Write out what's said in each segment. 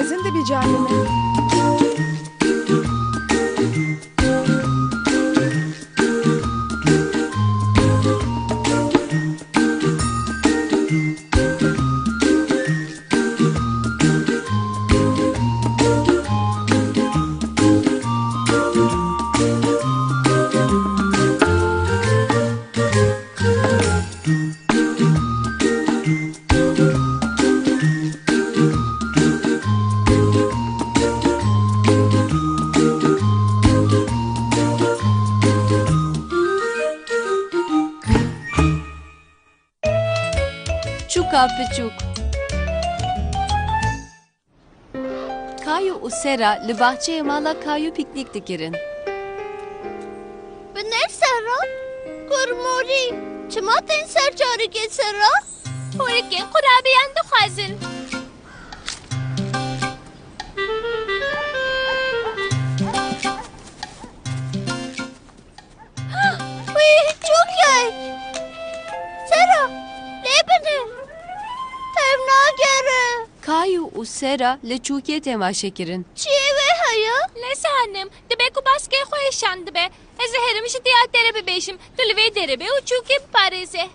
mezin de bir canime. Çuka piçuk. Kayu u Sera li bahçeye mala Kayu piknik dikirin. Binêr Sera? Kurmorî, çima tên ser careke Sera? Hûrikên qurabiyan dixwazin. Wî, çok yek. Sera, lê bine. Ev nagere. Kayu u Sera li çûkê temaşe kirin. Çiyê wê heye? Lesa hanım, dibe ku baskê xwe hêşan dibe. Ez ê herim ji diya derê bibêjim. Tu li vê derê bê û çûkê biparêze.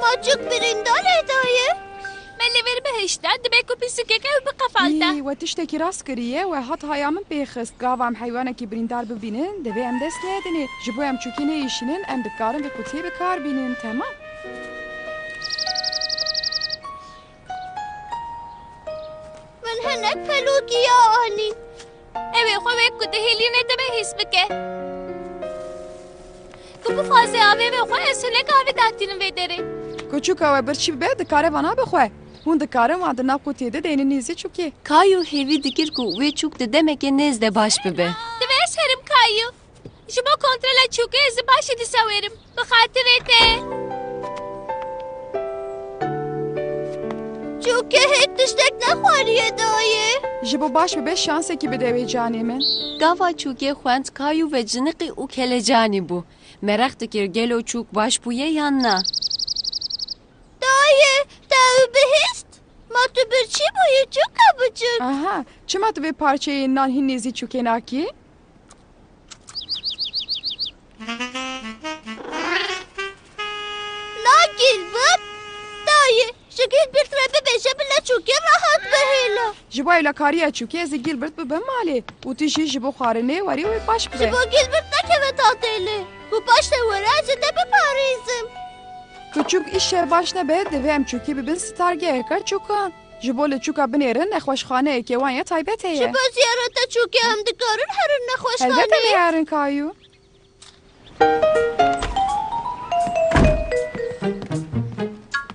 Macuk birinde lê dayê. Me li vê bihişta dibe ku pisîkeke ew biqefalta. İyi, ve tiştekî rast kiriye ve hat hayamın pêxist. Gava em heywanekî birîndar bibînin, divê em dest nedinê. Ji bo em çûkî neyîşînin, em dikarin vê kutiyê bikar bînin, temam? Min hinek pelûkiya anî. Ew ê xwe wê ku dihêlîne dibe hîs bike. Ku bixwaze avê vê xwe ez hinek avê datînim vê derê. Küçük ve bir çî bibe dikare vana bixwe. Hûn dikarin wan di nav kutiyê de deynî nêzî çûkê. Kayu hevî dikir ku wê çûk di demeke nêz de baş bibe. Dibe ez herim Kayu. Ji bo kontrola çûkê ez ê başê disewêrim. Bi xatirê te. Çûkê hêk tiştek nexwariye dayê. Ji bo baş bibe şansekî bide wê canê min. Gava çûkê xwend Kayu ve ciniqî û kelecanî bû. Merak dikir gelo çûk baş bûye yan na. Dayê, te ew bihîst? Ma tu bir çî bûyî çûka biçik. Aha, çima tu vê parçeyê nan hîn nêzî çûkê nakî? Na Gilbert. Dayê, ji Gilbert re bibêje bile çûkê rahat bihêle. Ji bo evlekariya çûkê ez ê Gilbert bibim malê. û tu jî ji bo xwarinê werî wê baş Ji bibe. bo Gilbert nekeve tatêlê. Ku baş te were ez ê te biparêzim. Küçük işe baş nebe divê em çûkê bibin stargeheka çûkan. Ji bo li çûka binêrin nexweşxaneyekê wan ya taybet Ji heye. bo ziyareta çûkê em dikarin herin Elbette nexweşxaneyê. diyarin Kayu.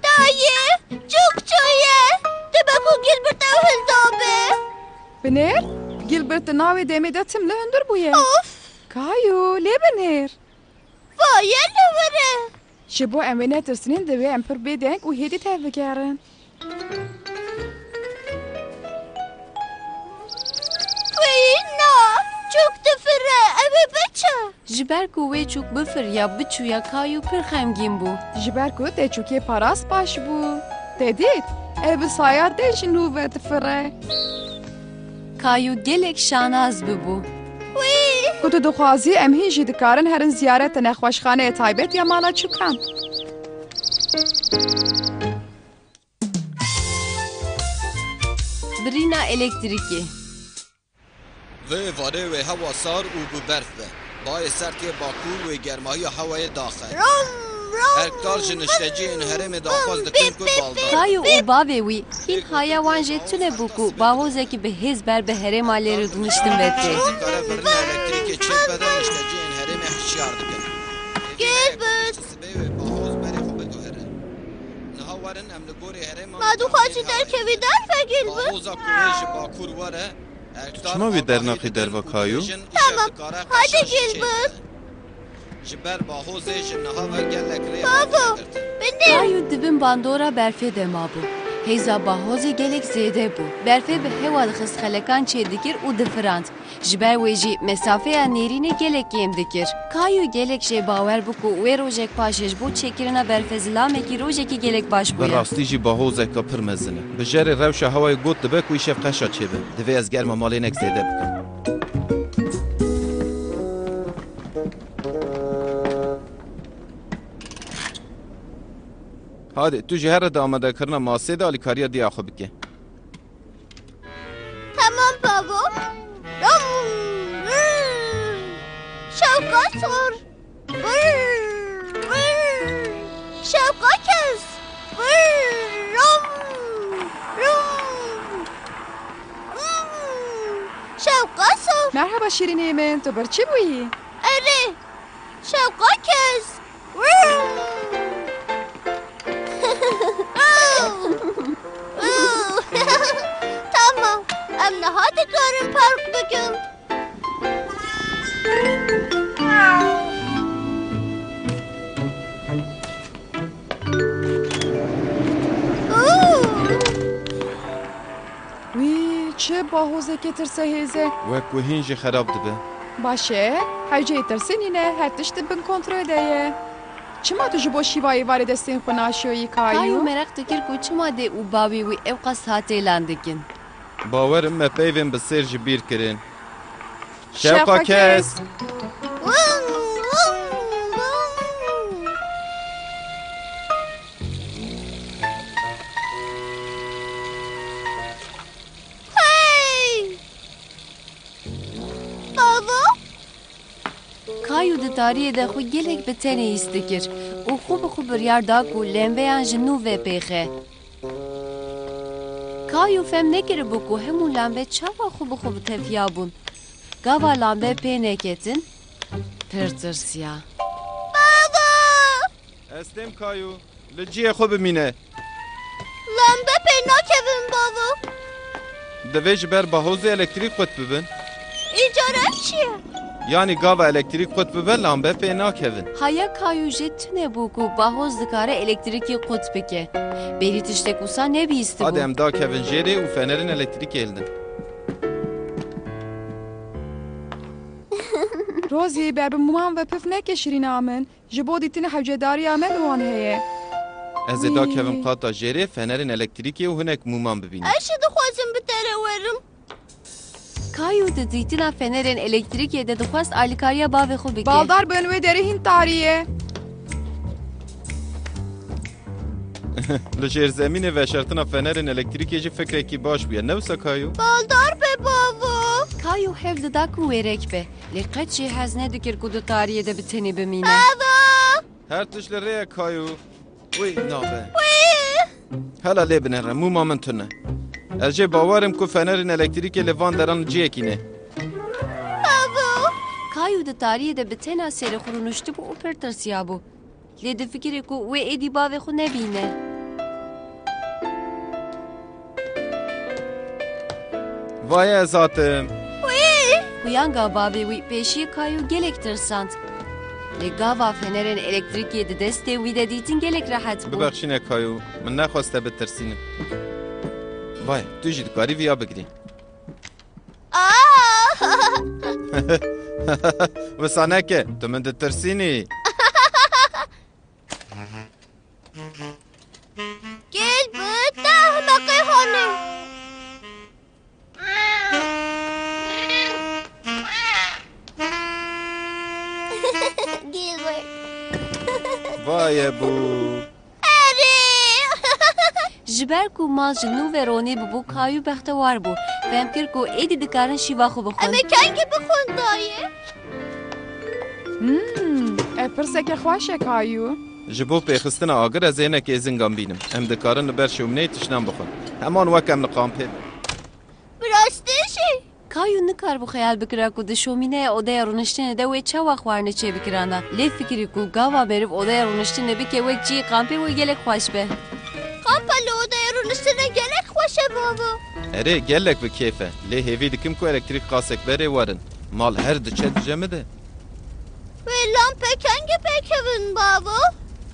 Dayê, çok çaye. Dibe ku Gilbert ew hildabe. Binêr? Gilbert di navê demê de tim li hundir bûye. Of, Kayu, lê binêr. vaye li were. Ji bo em wê netirsînin divê em pir bêdeng û hêdî tev bigerin. Wî na, çok difire ew ê biçe. Ji ber ku wê çûk bifiriya biçûya Kayu pir xemgîn bû. Ji ber ku te çûkê parast baş bû. Te dît, ev bi saya te ji nû ve difire. Kayu gelek şanaz bibû. Wî, Ku tu dixwazî em hîn jî dikarin herin ziyareta nexweşxaneyê taybet ya mala çûkan. Birîna elektrîkê. Vê varê wê hewa sar û bi berf be. Bayê sertiyê Bakur wê germahiya hewayê daxe. rom, rom. Erkdar ji nişteciyên herêmê daxwaz dikin ku baldar. Kayu û bavê wî hîn haya wan jê tune bû ku bavozekî bi hêz ber bi herêma lê re doniştin ve tê. Dikare birine elektrîkê çêk bede nişteciyên herêmê hişyar dikin. Gilbert. Sibê wê bahoz berê xwe biguhere. Niha werin em li gorî herêma Ma du xwaçî derkevî derve Gilbert. Bahoza ku wê ji Bakur were. Çima wî dernaxî derve Kayu? Tamam, hadi Gilbert. Ji ber bahozê ji niha ve gelek rê Babo, girtin. binê. Kayu dibin bandora berfê dema bû. Heyza bahozi gelek zede bu. Berfe bi hewa dixist xelekan çê dikir û difirand. Ji ber wê jî mesafeya nêrînê gelek kêm dikir. Kayu gelek jê bawer bû ku wê rojek paşê ji bo çêkirina berfe zilamekî rojekî gelek baş Bi bûye. rastî jî bahozeka pir mezin e. Bi jerê rewşa hewayê got dibe ku îşev qeşa çêbe. Divê ez germa malênek zêde bikim. Hadi tu ji here de amadekirina masê de alîkariya diya xwe bike. Tamam baba. Şevkat sor. Şevkat kes. Şevkat sor. Merhaba Şirinî min, tu birçî bûyî? Ere. Şevkat kes. Tamam. Em niha dikarim park bikim. Wî çi bahozeke tirse hêze. Wek ku hîn jî xerab dibe. Baş e, hewceyê tirsinîne her tişt bin kontrolê ye. Çima tu ji bo şîvayê varê destên xwe naşiyoyî Kayu Kayu? merak dikir ku çima dê û bavê wî ew qas hatê lan dikin. Bawerim me peyvên bi sêr ji bîr kirin. Şewqa kes. Hey! Baba? Kayu di tariyê de xwe gelek bi tenê îst dikir û xwe bi xwe biryar da ku lemveyan ji nû ve pêxe. Kayu fem nekiribû ku hemû lambe çawa xwe bi xwe bi tefiya bûn. Gava lambe pê neketin, pir tirsiya. Baba! Ez têm Kayu. Li ciyê xwe bimîne. Lambe pê nakevin baba. Divê ji ber bahozê elektrîk xwet bibin. İcaret çiye? Yani gava elektrîk xwet bibe lambe pê nakevin. Haya Kayu jê tune bû ku bahoz dikare elektrîkê qut bike. Berî tiştek wisa nebîstî Hadi bû. em dakevin jerê û fenerên elektrîkê eldin. Rozî ber bi muman ve pif neke Şirîna min. Ji bo dîtina hewcedariya me li wan heye. Ez ê dakevim qata jerê fenerên elektrîkê û hinek muman bibînin. Eşi dixwazim bi tere werim. Kayu di dîtina fenerên elektrîkê de dixwast alîkariya bavê xwe bike. Baldar bin wê derê hîn tariye. Li jêrzemînê veşartina fenerên elektrîkê jî fikrekî baş bûye. Ne wisa Kayu? Baldar be baba. Kayu hev dida ku wêrek be. Lê qet jî hez nedikir ku di tariyê de bi tenê bimîne. Baba! Her tişt li rê ye Kayu. Wî nabe. Hela lê binêre mûma min tune. Ez jê bawerim ku fenerên elektrîkê li van deran ciyekî ne. Baba! Kayu di tariyê de bi tena serê xwe rûniştibû û pir tirsiya bû. Lê difikire ku wê êdî bavê xwe nebîne. Vay ez hatim. Kuyanga bavê wî pêşî Kayu gelek tirsand. Lê gava fenerên elektrîkê di destê wî de dîtin gelek rehet bû. Bibexşîne Kayu. Min nexwaste bitirsînim. Vay tu jî dikarî vîya bigirî. Aa! Wisa neke tu min ditirsînî. Gel bu tahmakı hanım. Gel bu. Vay bû. Eri! Ji ber ku mal ji nû ve ronê bibû Kayu bextewar bû. Fem kir ku êdî dikarin şîva xwe bixwin. Emekan gibi xundayı. Ev pirseke xweş e Kayu. Ji bo pêxistina agir ez ê nekê zingan bînim. Em dikarin li ber şûmineyê tişnan bixwin. Heman wek em li qampê. Birastı şey. Kayu nikar bu xeyal bikira ku di şomineye odaya rûniştinê de wê çawa xwarinê çê bikirana. Lê fikirî ku gava beriv odaya rûniştinê bike wek ciyê qampê wê gelek xweş be. Kampalı odaya rünüstüne gerek hoşa baba. Erê gelek bi kêfe. Lê hêvî dikim ku elektrîk qasekberê werin. Mal her diçe dice mi de? Ve lampe kenge pekevin baba.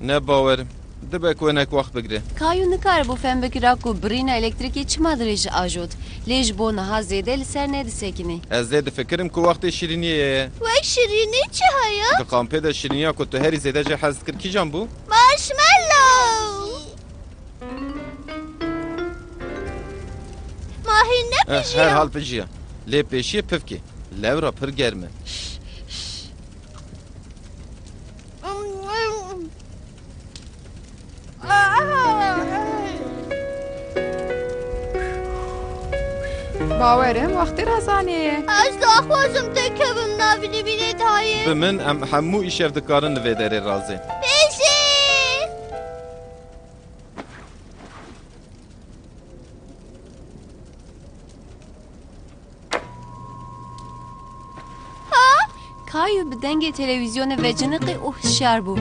Ne bawerim. Dibe ku hinek wext bigire. Kayu nikare bû fem bikira ku birîna elektrîkê çima dirêj ajot. Lê ji bo niha zêde li ser nedisekînî. Ez dê difikirim ku wextê şîrîniyê ye. وەک شیرینی چی هەیە؟ Di kampê de şîriniya ku tu herî zêde jê hez dikir kîjan bû? مارشمەلۆ ماهی Her نەپژیە hal pijiya. Lê pêşiye pivkê. Lewra pir germ e. باوەرم وەختی ڕازانەیە. ئەس داخوازم تێکەبم ناوینی بینێت هایە Bi min em hemû îşev dikarin li vê derê razê. پێشێ Kayu bi dengê televizyonê ve ciniqê û hişyar bû.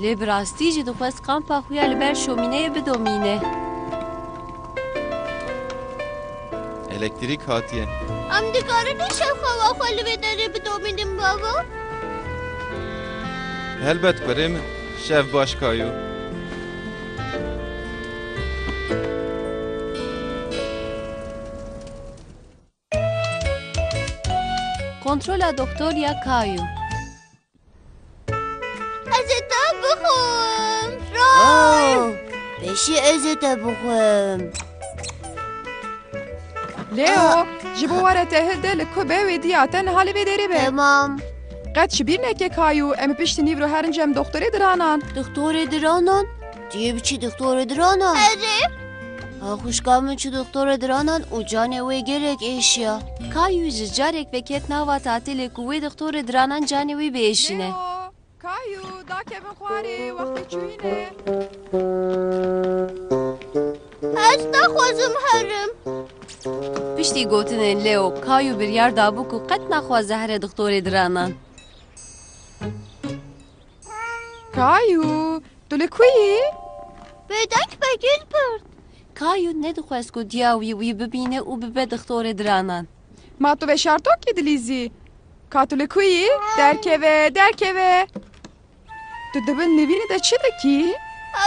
Lê bi rastî jî dixwest kampa xwe ya li ber şomîneyê bidomîne. Elektrik hatiye. ئەم دikarin îşev xewaxwe li vê derê bidomînin baba Helbet kurê min. Şev baş kayu. Kontrola doktorya Kayu. Ez ê te bixwim ray pêşî ez ê te bixwim Leo ji bo were te hide li ku bê wê diya te niha li vê derê be. Tamam Qet ji bîr neke Kayu em piştî nîvro herin cem doktorê diranan. Doktorê diranan? Diye biçî doktorê diranan? Erê Xuşka min çi doktorê diranan û canê wê gelek êşiya. Kayu ji carek veket nava tatilê ku wê doktorê diranan canê wê biêşîne. Leo, Kayu dakevin xwarê wextê çûyîne. ez naxwazim herim Piştî gotinên Leo, Kayu biryar dabû ku qet naxwaze here doktorê diranan. Kayu tu li ku yî? bêdeng vekîl pir Kayu nedixwest ku diya wî wî bibîne û bibe doktorê diranan. Ma tu ve şartokê dilîzî. Ka tu li ku yî? Derkeve, derkeve. Tu dibin nivînê de çi dikî?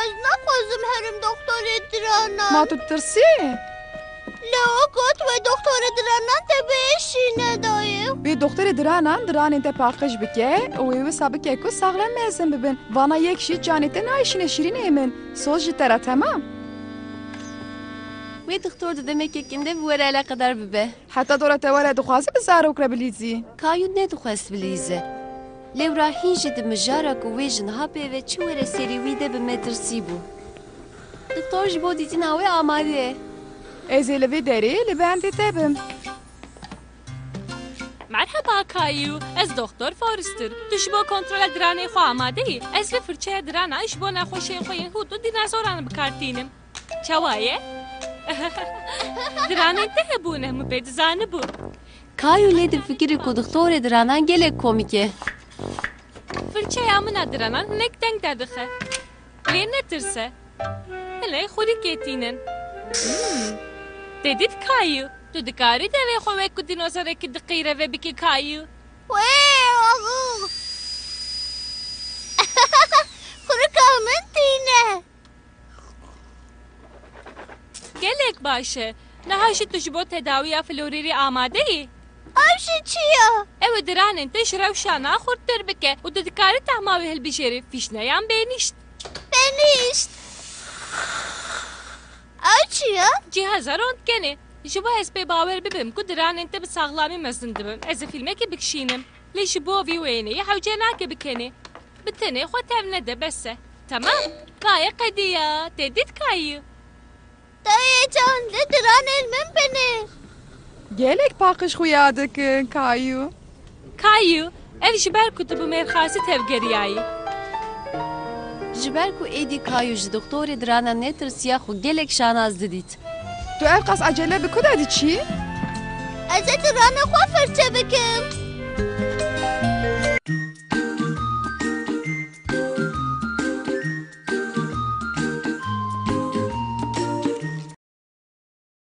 ez naxwazim herim doktorê diranan Ma tu tirsî? Leo got ve doktorê diranan te biêşîne dayê Wê doktorê diranan diranên te paqij bike û wê wisa bike ku saxlem mezin bibin. Vana yek jî canê te nayişîne şîrînê min. Soz ji te re temam. Wê doktor di demekekinde bi were alaqedar bibe. Heta dora te were dixwazî bi zarok re bilîzî. Kayu nedixwest bilîze. Lewra hîn jî di mijara ku wê ji niha pêve çi were serî wî de bi me tirsî bû. Doktor ji bo dîtina wê amade ye. Ez ê li vê derê li bendê te bim. Merhaba Kayu, ez Doktor Forrester. Tu ji bo kontrola diranê xwe amade yî? Ez vê firçeya dirana ji bo nexweşiyên xwe yên hûd û dînazoran bikartînim. Çawa ye? Diranên te hebûne min pê dizanibû. Kayu lê di fikirî ku doktorê diranan gelek komîk e. Firçeya min a diranan hinek deng derdixe. Lê netirse. Hele xurî ketînin. Dedît Kayu, tu dikarî devê xwe wek ku dînozorekî diqîre ve bikî Kayu. wê xurika min tîne Gelek baş e. Niha jî tu ji bo tedawiya florîrî amade yî? ev jî çi ye Ew ê diranên te ji rewşa naxurtir bike û tu dikarî tehma wê hilbijêrî fîşneyan benîşt. benîşt ew çi ye Cîhaza röntgenê. Ji bo ez pê bawer bibim ku diranên te bi saxlamî mezin dibin. Ez ê fîlmekê bikişînim. Lê ji bo vî wêneyê hewce nake bikenê. Bi tenê xwe tev nede bes e. Temam. Gayet qediya. Tê dît Kayu. dayê can li diranên min binê Gelek paqij xuya dikin Kayu. Kayu, ev ji ber ku tu bi mêrxasî tevgeriyayî. Ji ber ku êdî Kayu ji doktorê diranan netirsiya xwe gelek şanaz didît. Tu ev qas acele bi ku de diçî? ez ê diranê xwe firçe bikim